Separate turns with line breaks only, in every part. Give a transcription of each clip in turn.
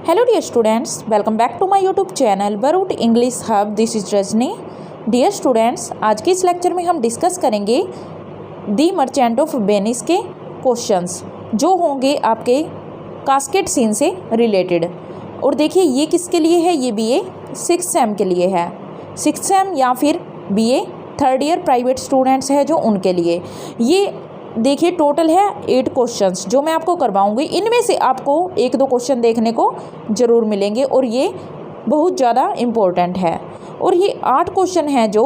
Hello dear students, welcome back to my YouTube channel Baroot English Hub. This is Rajni. Dear students, आज के इस lecture में हम discuss करेंगे दी मर्चेंट ऑफ वेनिस के क्वेश्चंस जो होंगे आपके कास्केड सीन से रिलेटेड। और देखिए ये किसके लिए है, ये BA 6th सेम के लिए है। 6th सेम या फिर BA 3rd year private students है जो उनके लिए। ये देखिए टोटल है 8 क्वेश्चंस जो मैं आपको करवाऊंगी। इनमें से आपको 1-2 क्वेश्चन देखने को ज़रूर मिलेंगे और ये बहुत ज़्यादा इम्पोर्टेंट है। और ये 8 क्वेश्चन हैं जो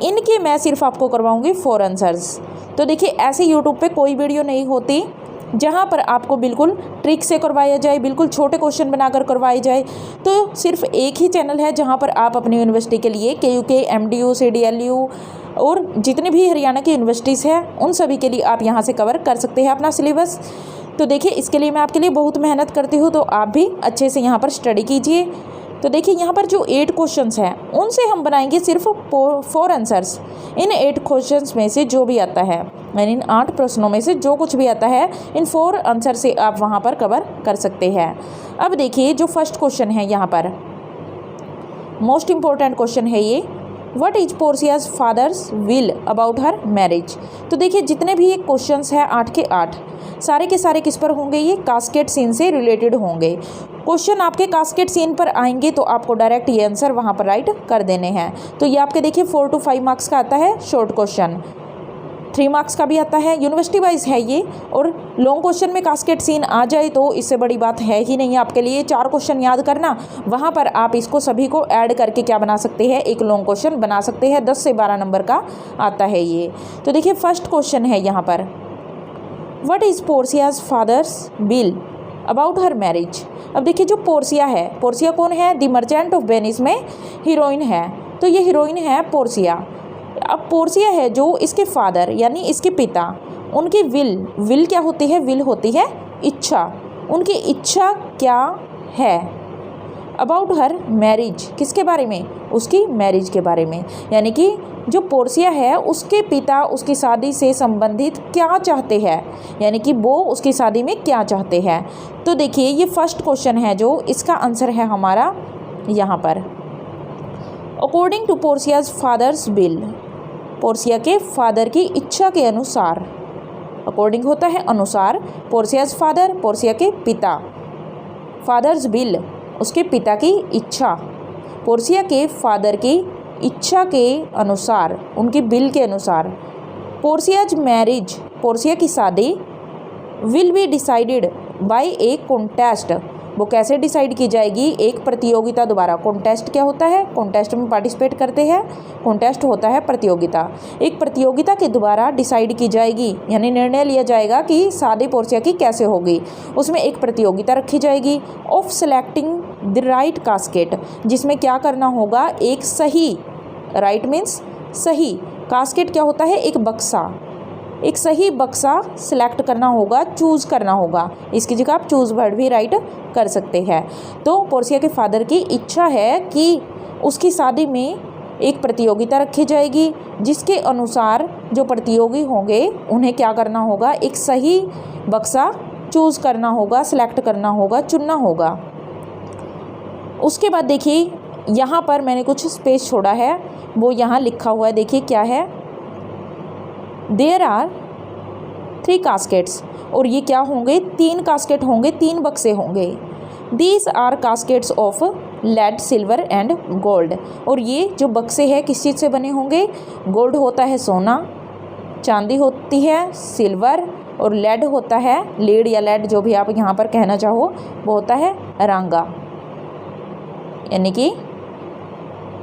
इनके मैं सिर्फ आपको करवाऊंगी 4 आंसर्स। तो देखिए ऐसे यूट्यूब पे कोई वीडियो नहीं होती जहाँ पर आपको बिल्कुल ट्रिक से करवाया जाए, बिल्कुल छोटे क्वेश्चन बनाकर करवाए जाए। तो सिर्फ एक ही चैनल है जहाँ पर आप अपनी यूनिवर्सिटी के लिए KUK, MDU, CDLU और जितनी भी हरियाणा की यूनिवर्सिटीज़ हैं उन सभी के लिए आप यहाँ से कवर कर सकते हैं अपना सिलेबस। तो देखिए इसके लिए मैं आपके लिए बहुत मेहनत करती हूँ, तो आप भी अच्छे से यहाँ पर स्टडी कीजिए। तो देखिए यहाँ पर जो 8 क्वेश्चंस हैं उनसे हम बनाएंगे सिर्फ 4 आंसर्स। इन 8 क्वेश्चंस में से जो भी आता है, यानी इन 8 प्रश्नों में से जो कुछ भी आता है, इन 4 आंसर से आप वहाँ पर कवर कर सकते हैं। अब देखिए जो फर्स्ट क्वेश्चन है यहाँ पर मोस्ट इम्पोर्टेंट क्वेश्चन है ये, what is Portia's father's will about her marriage. तो देखिए जितने भी ये क्वेश्चंस हैं 8 के 8 सारे के सारे किस पर होंगे, ये कास्केड सीन से रिलेटेड होंगे। क्वेश्चन आपके कास्केड सीन पर आएंगे तो आपको डायरेक्ट ये आंसर वहाँ पर राइट कर देने हैं। तो ये आपके देखिए 4 to 5 मार्क्स का आता है शॉर्ट क्वेश्चन, 3 मार्क्स का भी आता है, यूनिवर्सिटी वाइज है ये। और लॉन्ग क्वेश्चन में कास्केड सीन आ जाए तो इससे बड़ी बात है ही नहीं आपके लिए। 4 क्वेश्चन याद करना, वहाँ पर आप इसको सभी को ऐड करके क्या बना सकते हैं, एक लॉन्ग क्वेश्चन बना सकते हैं। 10 से 12 नंबर का आता है ये। तो देखिए फर्स्ट क्वेश्चन है यहाँ पर, what is Portia's father's will about her marriage. अब देखिए जो पोर्सिया है, पोर्सिया कौन है, दी मर्चेंट ऑफ वेनिस में हीरोइन है। तो ये हीरोइन है पोर्सिया। अब पोर्सिया है जो इसके फादर यानी इसके पिता, उनकी विल क्या होती है, विल होती है इच्छा। उनकी इच्छा क्या है अबाउट हर मैरिज, किसके बारे में, उसकी मैरिज के बारे में। यानी कि जो पोर्सिया है उसके पिता उसकी शादी से संबंधित क्या चाहते हैं, यानी कि वो उसकी शादी में क्या चाहते हैं। तो देखिए ये फर्स्ट क्वेश्चन है जो इसका आंसर है हमारा यहाँ पर, according to Portia's father's will, Portia के फादर की इच्छा के अनुसार। अकॉर्डिंग होता है अनुसार, पोर्सियाज फादर पोर्सिया के पिता, फादर्स विल उसके पिता की इच्छा, पोर्सिया के फादर की इच्छा के अनुसार, उनकी बिल के अनुसार। पोर्सियाज मैरिज, पोर्सिया की शादी, will be decided by a contest, वो कैसे डिसाइड की जाएगी, एक प्रतियोगिता द्वारा। कॉन्टेस्ट क्या होता है, कॉन्टेस्ट में पार्टिसिपेट करते हैं, कॉन्टेस्ट होता है प्रतियोगिता। एक प्रतियोगिता के द्वारा डिसाइड की जाएगी, यानी निर्णय लिया जाएगा कि शादी पोर्सिया की कैसे होगी। उसमें एक प्रतियोगिता रखी जाएगी of selecting the right casket, जिसमें क्या करना होगा, एक सही, राइट मीन्स सही, कास्केट क्या होता है, एक बक्सा, एक सही बक्सा सिलेक्ट करना होगा, चूज़ करना होगा। इसकी जगह आप चूज़ वर्ड भी राइट कर सकते हैं। तो पोर्सिया के फादर की इच्छा है कि उसकी शादी में एक प्रतियोगिता रखी जाएगी जिसके अनुसार जो प्रतियोगी होंगे उन्हें क्या करना होगा, एक सही बक्सा चूज़ करना होगा, सिलेक्ट करना होगा, चुनना होगा। उसके बाद देखिए यहाँ पर मैंने कुछ स्पेस छोड़ा है, वो यहाँ लिखा हुआ है, देखिए क्या है, देयर आर 3 कास्केट्स, और ये क्या होंगे, 3 कास्केट होंगे, 3 बक्से होंगे। These are caskets of lead, silver and gold, और ये जो बक्से हैं किस चीज़ से बने होंगे, गोल्ड होता है सोना, चांदी होती है सिल्वर, और लेड होता है, लीड या लेड जो भी आप यहाँ पर कहना चाहो, वो होता है रांगा, यानी कि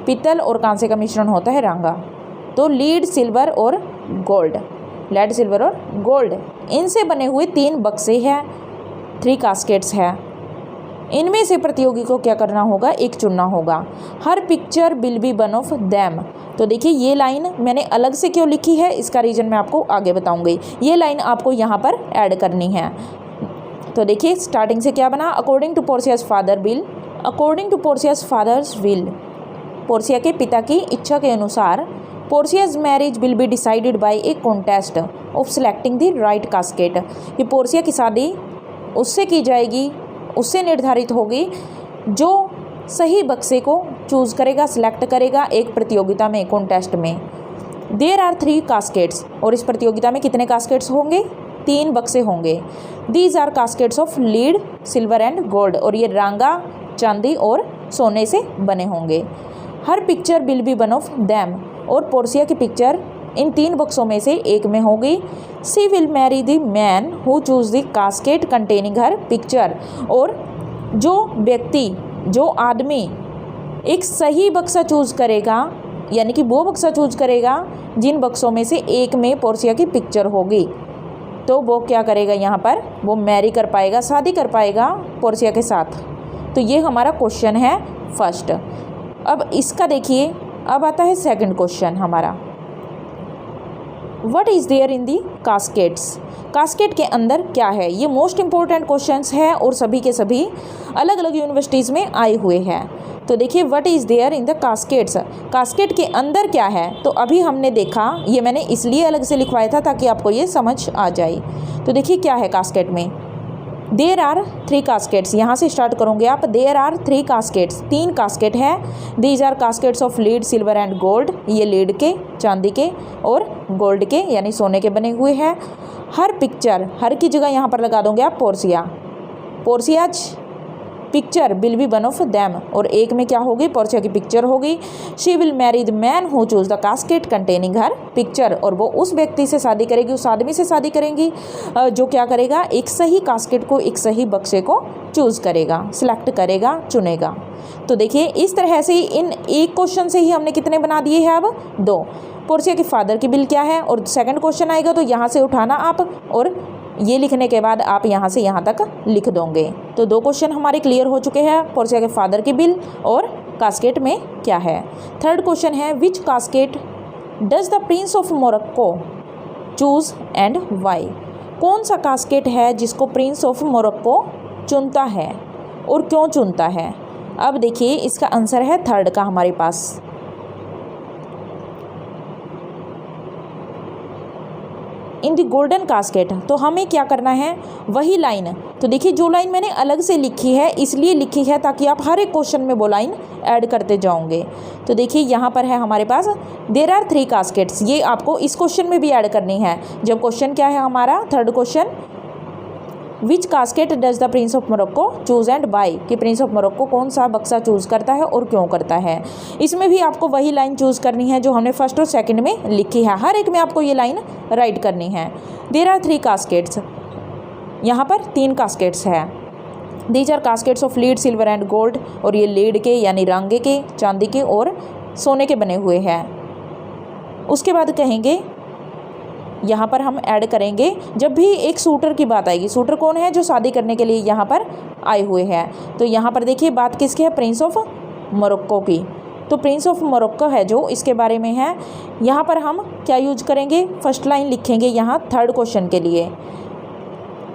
पीतल और कांसे का मिश्रण होता है रांगा। तो लीड, सिल्वर और गोल्ड, लेड, सिल्वर और गोल्ड, इनसे बने हुए 3 बक्से हैं, 3 कास्केट्स हैं। इनमें से प्रतियोगी को क्या करना होगा, एक चुनना होगा। Her picture will be one of them. तो देखिए ये लाइन मैंने अलग से क्यों लिखी है, इसका रीज़न मैं आपको आगे बताऊंगी। ये लाइन आपको यहाँ पर ऐड करनी है। तो देखिए स्टार्टिंग से क्या बना, according to Portia's father will, according to Portia's father's will, Portia के पिता की इच्छा के अनुसार, Portia's marriage will be decided by a contest of selecting the right casket. ये पोर्सिया की शादी उससे की जाएगी उससे निर्धारित होगी जो सही बक्से को चूज़ करेगा, सिलेक्ट करेगा एक प्रतियोगिता में, कॉन्टेस्ट में। देयर आर 3 कास्केट्स, और इस प्रतियोगिता में कितने कास्केट्स होंगे? 3 बक्से होंगे। These are caskets of lead, silver and gold, और ये रांगा, चांदी और सोने से बने होंगे। Her picture will be one of them, और पोर्सिया की पिक्चर इन 3 बक्सों में से एक में होगी। She will marry the man who choose the casket containing her picture, और जो व्यक्ति, जो आदमी एक सही बक्सा चूज करेगा, यानी कि वो बक्सा चूज करेगा जिन बक्सों में से एक में पोर्सिया की पिक्चर होगी, तो वो क्या करेगा? यहाँ पर वो मैरी कर पाएगा, शादी कर पाएगा पोर्सिया के साथ। तो ये हमारा क्वेश्चन है फर्स्ट। अब इसका देखिए, अब आता है सेकंड क्वेश्चन हमारा। What is there in the caskets? Casket के अंदर क्या है? ये मोस्ट इंपॉर्टेंट क्वेश्चंस है और सभी के सभी अलग अलग यूनिवर्सिटीज़ में आए हुए हैं। तो देखिए, what is there in the caskets, casket के अंदर क्या है? तो अभी हमने देखा, ये मैंने इसलिए अलग से लिखवाया था ताकि आपको ये समझ आ जाए। तो देखिए क्या है कास्केट में। देयर आर 3 कास्केट्स, यहाँ से स्टार्ट करोगे आप। देयर आर 3 कास्केट्स, 3 कास्केट है। These are caskets of lead, silver and gold, ये लीड के, चांदी के और गोल्ड के यानी सोने के बने हुए हैं। हर पिक्चर, हर की जगह यहाँ पर लगा दोगे आप Portia, Portia's picture will be one of them, और एक में क्या होगी? पोर्सिया की पिक्चर होगी। She will marry the man who choose the casket containing her picture, और वो उस व्यक्ति से शादी करेगी, उस आदमी से शादी करेंगी जो क्या करेगा? एक सही कास्केट को, एक सही बक्से को चूज करेगा, सिलेक्ट करेगा, चुनेगा। तो देखिए इस तरह से इन एक क्वेश्चन से ही हमने कितने बना दिए हैं? अब 2। पोर्सिया के फादर की बिल क्या है, और सेकंड क्वेश्चन आएगा तो यहाँ से उठाना आप, और ये लिखने के बाद आप यहाँ से यहाँ तक लिख दोगे। तो 2 क्वेश्चन हमारे क्लियर हो चुके हैं, पोर्सिया के फादर की बिल और कास्केट में क्या है। थर्ड क्वेश्चन है, which casket does the prince of Morocco choose and why? कौन सा कास्केट है जिसको प्रिंस ऑफ मोरक्को चुनता है और क्यों चुनता है? अब देखिए इसका आंसर है थर्ड का हमारे पास। इन द गोल्डन कास्केट, तो हमें क्या करना है? वही लाइन, तो देखिए जो लाइन मैंने अलग से लिखी है इसलिए लिखी है ताकि आप हर एक क्वेश्चन में वो लाइन ऐड करते जाओगे। तो देखिए यहाँ पर है हमारे पास देयर आर 3 कास्केट्स, ये आपको इस क्वेश्चन में भी ऐड करनी है। जब क्वेश्चन क्या है हमारा? Third question, which casket does the prince of Morocco choose and by, कि प्रिंस ऑफ मोरक्को कौन सा बक्सा चूज करता है और क्यों करता है। इसमें भी आपको वही लाइन चूज करनी है जो हमने फर्स्ट और सेकंड में लिखी है, हर एक में आपको ये लाइन राइट करनी है। देयर आर 3 कास्केट्स, यहाँ पर 3 कास्केट्स है। These are caskets of lead, silver and gold, और ये लीड के यानी रांगे के, चांदी के और सोने के बने हुए हैं। उसके बाद कहेंगे, यहाँ पर हम ऐड करेंगे जब भी एक शूटर की बात आएगी, शूटर कौन है? जो शादी करने के लिए यहाँ पर आए हुए हैं। तो यहाँ पर देखिए बात किसकी है? प्रिंस ऑफ मोरक्को की। तो प्रिंस ऑफ मोरक्को है जो, इसके बारे में है। यहाँ पर हम क्या यूज करेंगे? फर्स्ट लाइन लिखेंगे यहाँ थर्ड क्वेश्चन के लिए,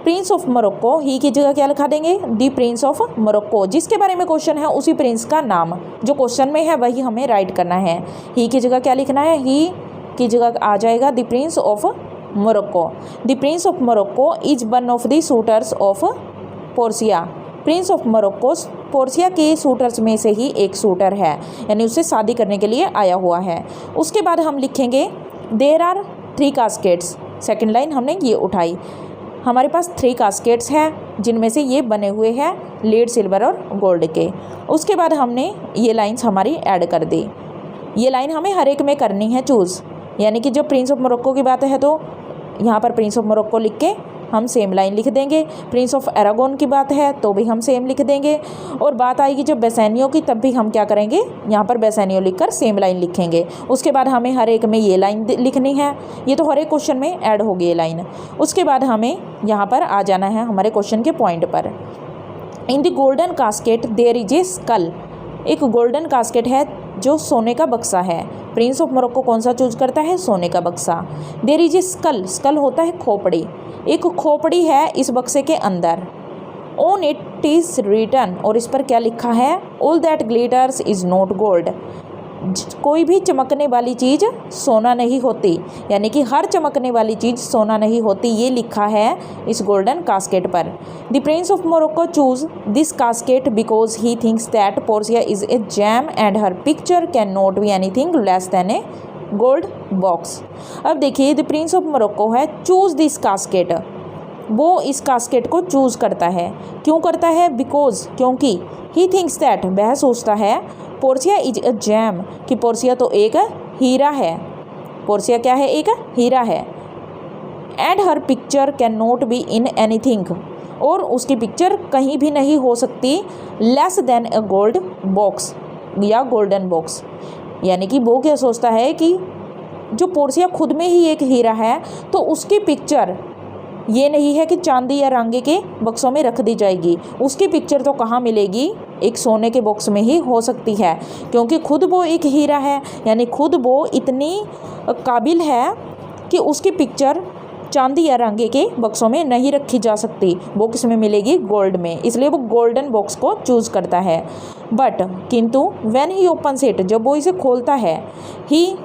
प्रिंस ऑफ मोरक्को, ही की जगह क्या लिखा देंगे? दी प्रिंस ऑफ मोरक्को, जिसके बारे में क्वेश्चन है उसी प्रिंस का नाम जो क्वेश्चन में है वही हमें राइट करना है। ही की जगह क्या लिखना है? ही की जगह आ जाएगा the prince of Morocco. The prince of Morocco is one of the suitors of Portia, Prince of Morocco Portia के शूटर्स में से ही एक शूटर है, यानी उससे शादी करने के लिए आया हुआ है। उसके बाद हम लिखेंगे देयर आर 3 कास्केट्स, सेकेंड लाइन हमने ये उठाई। हमारे पास 3 कास्केट्स हैं जिनमें से ये बने हुए हैं लीड, सिल्वर और गोल्ड के। उसके बाद हमने ये लाइंस हमारी ऐड कर दी। ये लाइन हमें हर एक में करनी है चूज़, यानी कि जब प्रिंस ऑफ मोरक्को की बात है तो यहाँ पर प्रिंस ऑफ मोरक्को लिख के हम सेम लाइन लिख देंगे। प्रिंस ऑफ अरागोन की बात है तो भी हम सेम लिख देंगे, और बात आएगी जब बेसैनियों की तब भी हम क्या करेंगे? यहाँ पर बेसैनियों लिखकर सेम लाइन लिखेंगे। उसके बाद हमें हर एक में ये लाइन लिखनी है, ये तो हर एक क्वेश्चन में ऐड होगी ये लाइन। उसके बाद हमें यहाँ पर आ जाना है हमारे क्वेश्चन के पॉइंट पर। In the golden casket there is a skull, एक गोल्डन कास्केट है जो सोने का बक्सा है। प्रिंस ऑफ मोरक्को कौन सा चूज करता है? सोने का बक्सा। There is a skull, skull होता है खोपड़ी, एक खोपड़ी है इस बक्से के अंदर। ऑन इट इज रिटन, और इस पर क्या लिखा है? All that glitters is not gold, कोई भी चमकने वाली चीज़ सोना नहीं होती, यानी कि हर चमकने वाली चीज़ सोना नहीं होती, ये लिखा है इस गोल्डन कास्केट पर। The prince of Morocco choose this casket because he thinks that Portia is a jam and her picture can not be anything less than A gold box. अब देखिए द प्रिंस ऑफ मोरक्को है choose this casket, वो इस casket को choose करता है। क्यों करता है? बिकॉज, क्योंकि, ही थिंक्स दैट, वह सोचता है, पोर्सिया इज अ जैम, कि पोर्सिया तो एक हीरा है। पोर्सिया क्या है? एक हीरा है। And her picture can not be in anything, और उसकी पिक्चर कहीं भी नहीं हो सकती less than a gold box या गोल्डन बॉक्स। यानी कि वो क्या सोचता है कि जो पोर्सिया खुद में ही एक हीरा है, तो उसकी पिक्चर ये नहीं है कि चांदी या रांगे के बक्सों में रख दी जाएगी, उसकी पिक्चर तो कहाँ मिलेगी? एक सोने के बॉक्स में ही हो सकती है, क्योंकि खुद वो एक हीरा है, यानी खुद वो इतनी काबिल है कि उसकी पिक्चर चांदी या रांगे के बक्सों में नहीं रखी जा सकती, वो किस में मिलेगी? गोल्ड में। इसलिए वो गोल्डन बॉक्स को चूज़ करता है। बट किंतु व्हेन ही ओपन्स इट, जब वो इसे खोलता है, he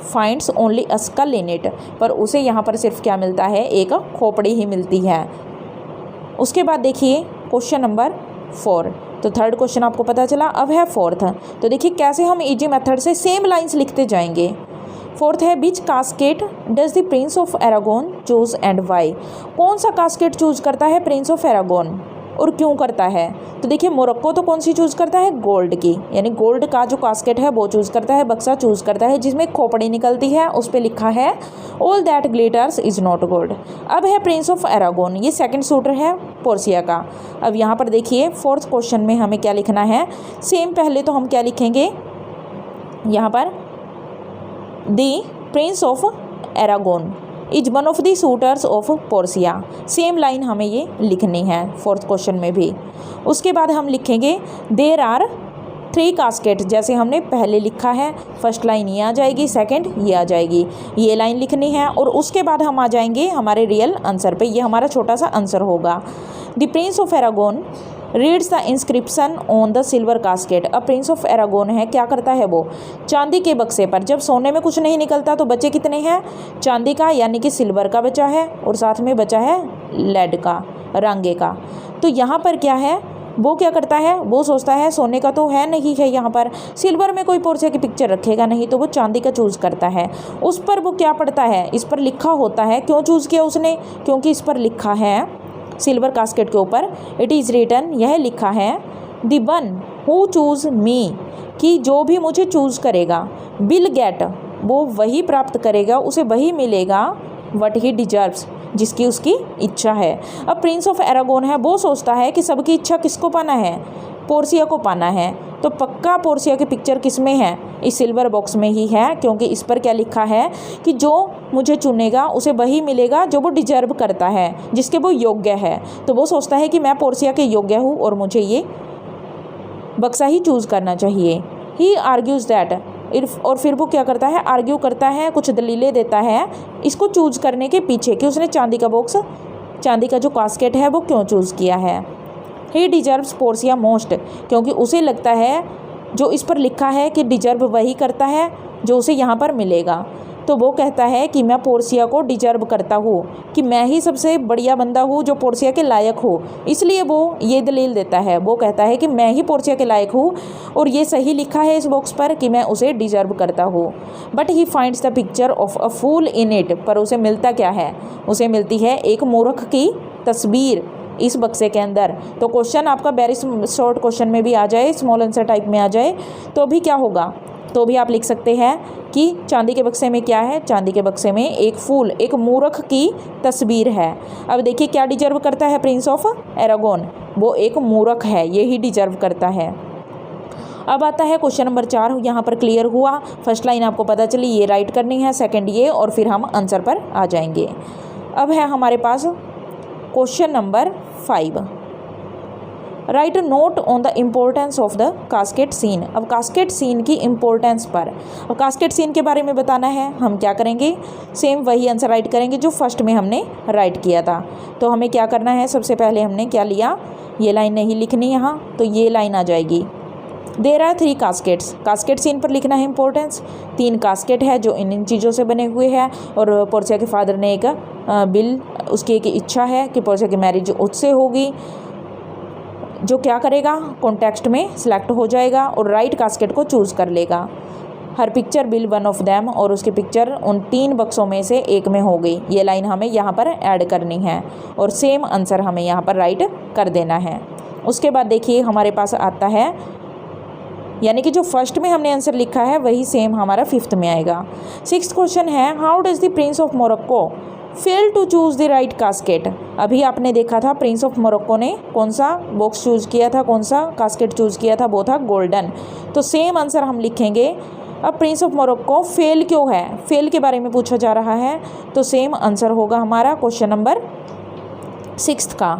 finds only a skull in it, पर उसे यहाँ पर सिर्फ क्या मिलता है? एक खोपड़ी ही मिलती है। उसके बाद देखिए क्वेश्चन नंबर 4। तो थर्ड क्वेश्चन आपको पता चला, अब है फोर्थ। तो देखिए कैसे हम इजी मेथड से सेम लाइंस लिखते जाएंगे। फोर्थ है which casket does the prince of Arragon choose and why, कौन सा कास्केट चूज करता है प्रिंस ऑफ एरागोन और क्यों करता है? तो देखिए मोरक्को तो कौन सी चूज़ करता है? गोल्ड की, यानी गोल्ड का जो कास्केट है वो चूज़ करता है, बक्सा चूज़ करता है जिसमें खोपड़ी निकलती है, उस पर लिखा है all that glitters is not gold. अब है प्रिंस ऑफ एरागोन, ये सेकंड सूटर है पोर्सिया का। अब यहाँ पर देखिए फोर्थ क्वेश्चन में हमें क्या लिखना है? सेम पहले तो हम क्या लिखेंगे यहाँ पर, the prince of Arragon is one of the suitors of Portia, same line हमें ये लिखनी है फोर्थ क्वेश्चन में भी। उसके बाद हम लिखेंगे देर आर 3 कास्केट, जैसे हमने पहले लिखा है, फर्स्ट लाइन ये आ जाएगी, सेकंड ये आ जाएगी, ये लाइन लिखनी है, और उसके बाद हम आ जाएंगे हमारे रियल आंसर पे, ये हमारा छोटा सा आंसर होगा। The prince of Arragon reads the inscription on the silver casket. अब प्रिंस ऑफ एरागोन है, क्या करता है वो? चांदी के बक्से पर, जब सोने में कुछ नहीं निकलता तो बचे कितने हैं? चांदी का, यानी कि सिल्वर का बचा है, और साथ में बचा है लेड का, रांगे का। तो यहाँ पर क्या है, वो क्या करता है? वो सोचता है सोने का तो है नहीं है यहाँ पर, सिल्वर में कोई पोर्सिया की पिक्चर रखेगा नहीं, तो वो चांदी का चूज़ करता है। उस पर वो क्या पढ़ता है? इस पर लिखा होता है, क्यों चूज़ किया उसने? क्योंकि इस पर लिखा है सिल्वर कास्केट के ऊपर, इट इज़ रिटन, यह लिखा है, द वन हु चूज़ मी, कि जो भी मुझे चूज़ करेगा, विल गेट, वो वही प्राप्त करेगा, उसे वही मिलेगा, व्हाट ही डिजर्व्स, जिसकी उसकी इच्छा है। अब प्रिंस ऑफ एरागोन है, वो सोचता है कि सबकी इच्छा किसको पाना है? पोर्सिया को पाना है, तो पक्का पोर्सिया की पिक्चर किस में है? इस सिल्वर बॉक्स में ही है, क्योंकि इस पर क्या लिखा है कि जो मुझे चुनेगा उसे वही मिलेगा जो वो डिजर्व करता है, जिसके वो योग्य है। तो वो सोचता है कि मैं पोर्सिया के योग्य हूँ और मुझे ये बक्सा ही चूज़ करना चाहिए। ही आर्ग्यूज़ दैट, और फिर वो क्या करता है? आर्ग्यू करता है, कुछ दलीलें देता है इसको चूज़ करने के पीछे, कि उसने चांदी का बॉक्स, चांदी का जो कास्केट है वो क्यों चूज़ किया है। ही डिजर्व्स पोर्सिया मोस्ट, क्योंकि उसे लगता है जो इस पर लिखा है कि डिजर्व वही करता है जो उसे यहाँ पर मिलेगा। तो वो कहता है कि मैं पोर्सिया को डिजर्व करता हूँ, कि मैं ही सबसे बढ़िया बंदा हूँ जो पोर्सिया के लायक हो, इसलिए वो ये दलील देता है। वो कहता है कि मैं ही पोर्सिया के लायक हूँ और ये सही लिखा है इस बॉक्स पर कि मैं उसे डिजर्व करता हूँ। But he finds the picture of a fool in it, पर उसे मिलता क्या है? उसे मिलती है एक मूर्ख की तस्वीर इस बक्से के अंदर। तो क्वेश्चन आपका वेरी शॉर्ट क्वेश्चन में भी आ जाए, स्मॉल आंसर टाइप में आ जाए, तो भी क्या होगा? तो भी आप लिख सकते हैं कि चांदी के बक्से में क्या है? चांदी के बक्से में एक फूल, एक मूर्ख की तस्वीर है। अब देखिए क्या डिजर्व करता है प्रिंस ऑफ एरागोन? वो एक मूर्ख है, ये ही डिजर्व करता है। अब आता है क्वेश्चन नंबर 4, यहाँ पर क्लियर हुआ, फर्स्ट लाइन आपको पता चली, ये राइट करनी है, सेकंड ये, और फिर हम आंसर पर आ जाएंगे। अब है हमारे पास question number 5। Write note on the importance of the casket scene. अब कास्केट सीन की इम्पोर्टेंस पर, अब कास्केट सीन के बारे में बताना है, हम क्या करेंगे, सेम वही आंसर राइट करेंगे जो फर्स्ट में हमने राइट किया था। तो हमें क्या करना है, सबसे पहले हमने क्या लिया, ये लाइन नहीं लिखनी यहाँ, तो ये लाइन आ जाएगी, देयर आर 3 कास्केट्स। कास्केट सीन पर लिखना है इंपॉर्टेंस, 3 कास्केट है जो इन चीज़ों से बने हुए हैं, और पोर्शिया के फादर ने एक बिल, उसकी एक इच्छा है कि पोर्शिया की मैरिज उससे होगी, जो क्या करेगा, कॉन्टेक्स्ट में सिलेक्ट हो जाएगा और राइट कास्केट को चूज़ कर लेगा। Her picture will one of them, और उसकी पिक्चर उन 3 बक्सों में से एक में हो गई। ये लाइन हमें यहाँ पर ऐड करनी है और सेम आंसर हमें यहाँ पर राइट कर देना है। उसके बाद देखिए हमारे पास आता है, यानी कि जो फर्स्ट में हमने आंसर लिखा है वही सेम हमारा 5th में आएगा। 6th क्वेश्चन है, how does the prince of Morocco fail to choose the right casket. अभी आपने देखा था प्रिंस ऑफ मोरक्को ने कौन सा बॉक्स चूज़ किया था, कौन सा कास्केट चूज़ किया था, वो था गोल्डन। तो सेम आंसर हम लिखेंगे। अब प्रिंस ऑफ मोरक्को फेल क्यों है, फेल के बारे में पूछा जा रहा है, तो सेम आंसर होगा हमारा क्वेश्चन नंबर 6th का।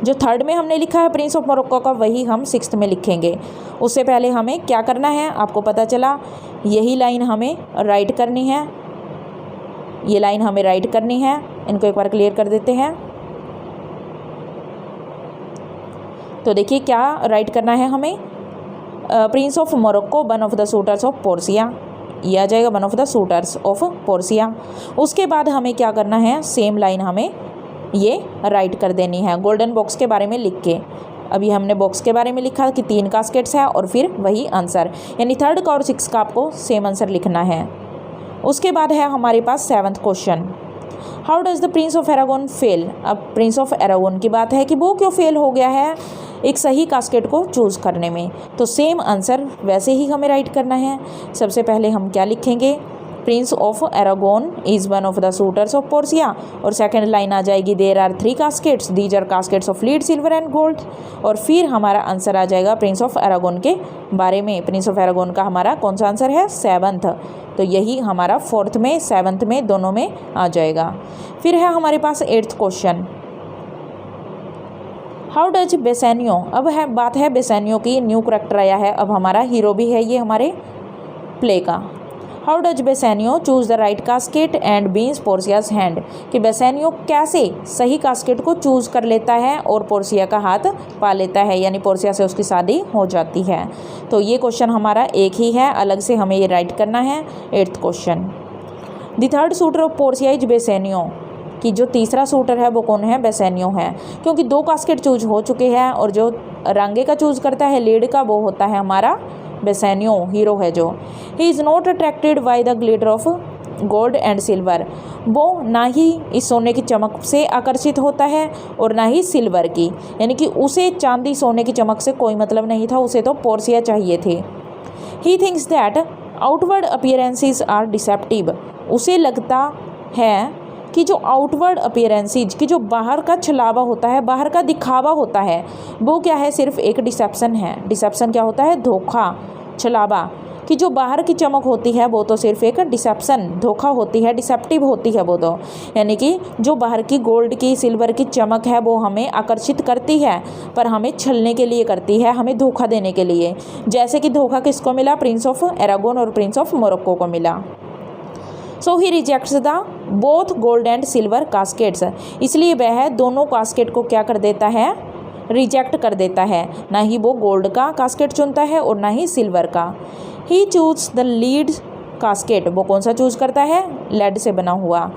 जो 3rd में हमने लिखा है प्रिंस ऑफ मोरक्को का, वही हम 6th में लिखेंगे। उससे पहले हमें क्या करना है, आपको पता चला, यही लाइन हमें राइट करनी है, ये लाइन हमें राइट करनी है। इनको एक बार क्लियर कर देते हैं। तो देखिए क्या राइट करना है हमें, Prince of Morocco one of the suitors of Portia, ये आ जाएगा one of the suitors of Portia. उसके बाद हमें क्या करना है, सेम लाइन हमें ये राइट कर देनी है गोल्डन बॉक्स के बारे में लिख के। अभी हमने बॉक्स के बारे में लिखा कि 3 कास्केट्स है और फिर वही आंसर, यानी 3rd का और 6th का आपको सेम आंसर लिखना है। उसके बाद है हमारे पास 7th question, how does the prince of Arragon fail. अब प्रिंस ऑफ एरागोन की बात है कि वो क्यों फेल हो गया है एक सही कास्केट को चूज़ करने में। तो सेम आंसर वैसे ही हमें राइट करना है। सबसे पहले हम क्या लिखेंगे, prince of Arragon is one of the suitors of Portia, और सेकंड लाइन आ जाएगी, there are 3 caskets, these are caskets of lead silver and gold, और फिर हमारा आंसर आ जाएगा प्रिंस ऑफ एरागोन के बारे में। प्रिंस ऑफ एरागोन का हमारा कौन सा आंसर है, 7th। तो यही हमारा 4th में 7th में दोनों में आ जाएगा। फिर है हमारे पास 8th question, how does Bassanio. अब है बात है बेसेनियो की, न्यू करेक्टर आया है, अब हमारा हीरो भी है ये हमारे प्ले का। How does Bassanio choose the right casket and wins Portia's hand, कि बेसेनियो कैसे सही कास्केट को चूज़ कर लेता है और पोर्शिया का हाथ पा लेता है, यानी पोर्शिया से उसकी शादी हो जाती है। तो ये क्वेश्चन हमारा एक ही है, अलग से हमें ये राइट करना है। 8th question, the 3rd shooter of Portia is Bassanio, कि जो तीसरा शूटर है वो कौन है, बेसेनियो है, क्योंकि 2 कास्केट चूज हो चुके हैं और जो रांगे का चूज़ करता है लीड का, वो होता है हमारा बेसेनियो, हीरो है जो। He is not attracted by the glitter of gold and silver, वो ना ही इस सोने की चमक से आकर्षित होता है और ना ही सिल्वर की, यानी कि उसे चांदी सोने की चमक से कोई मतलब नहीं था, उसे तो पोर्शिया चाहिए थे। He thinks that outward appearances are deceptive, उसे लगता है कि जो आउटवर्ड अपीयरेंसेज, कि जो बाहर का छलावा होता है, बाहर का दिखावा होता है, वो क्या है, सिर्फ एक डिसेप्शन है। डिसेप्शन क्या होता है, धोखा, छलावा, कि जो बाहर की चमक होती है वो तो सिर्फ एक डिसेप्शन, धोखा होती है, डिसेप्टिव होती है वो तो, यानी कि जो बाहर की गोल्ड की सिल्वर की चमक है वो हमें आकर्षित करती है, पर हमें छलने के लिए करती है, हमें धोखा देने के लिए। जैसे कि धोखा किसको मिला, प्रिंस ऑफ एरागोन और प्रिंस ऑफ मोरक्को को मिला। So he rejects the both gold and silver caskets, इसलिए वह दोनों कास्केट को क्या कर देता है, रिजेक्ट कर देता है। ना ही वो गोल्ड का कास्केट चुनता है और ना ही सिल्वर का। ही चूज द लीड कास्केट, वो कौन सा चूज़ करता है, लेड से बना हुआ,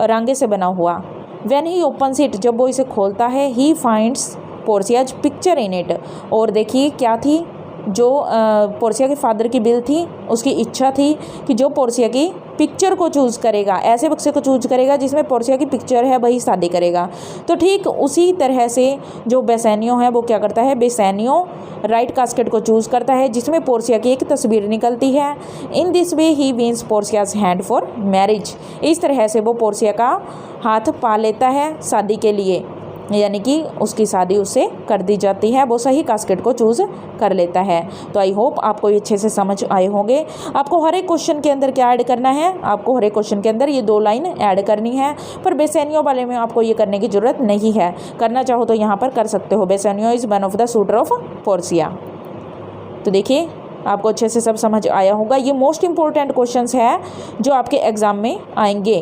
रांगे से बना हुआ। व्हेन ही ओपन्स इट, जब वो इसे खोलता है, he finds Portia's picture in it, और देखिए क्या थी, जो पोर्शिया के फादर की बिल थी, उसकी इच्छा थी कि जो पोर्शिया की पिक्चर को चूज़ करेगा, ऐसे बक्से को चूज़ करेगा जिसमें पोर्शिया की पिक्चर है, वही शादी करेगा। तो ठीक उसी तरह से जो बेसेनियो है वो क्या करता है, बेसेनियो राइट कास्केट को चूज़ करता है जिसमें पोर्शिया की एक तस्वीर निकलती है। In this way he wins Portia's hand for marriage, इस तरह से वो पोर्शिया का हाथ पा लेता है शादी के लिए, यानी कि उसकी शादी उससे कर दी जाती है, वो सही कास्केट को चूज़ कर लेता है। तो आई होप आपको ये अच्छे से समझ आए होंगे। आपको हर एक क्वेश्चन के अंदर क्या ऐड करना है, आपको हर एक क्वेश्चन के अंदर ये 2 लाइन ऐड करनी है, पर बेसैनियो वाले में आपको ये करने की ज़रूरत नहीं है। करना चाहो तो यहाँ पर कर सकते हो। Bassanio is one of the suitor of Portia. तो देखिए आपको अच्छे से सब समझ आया होगा। ये मोस्ट इंपॉर्टेंट क्वेश्चंस है जो आपके एग्ज़ाम में आएंगे।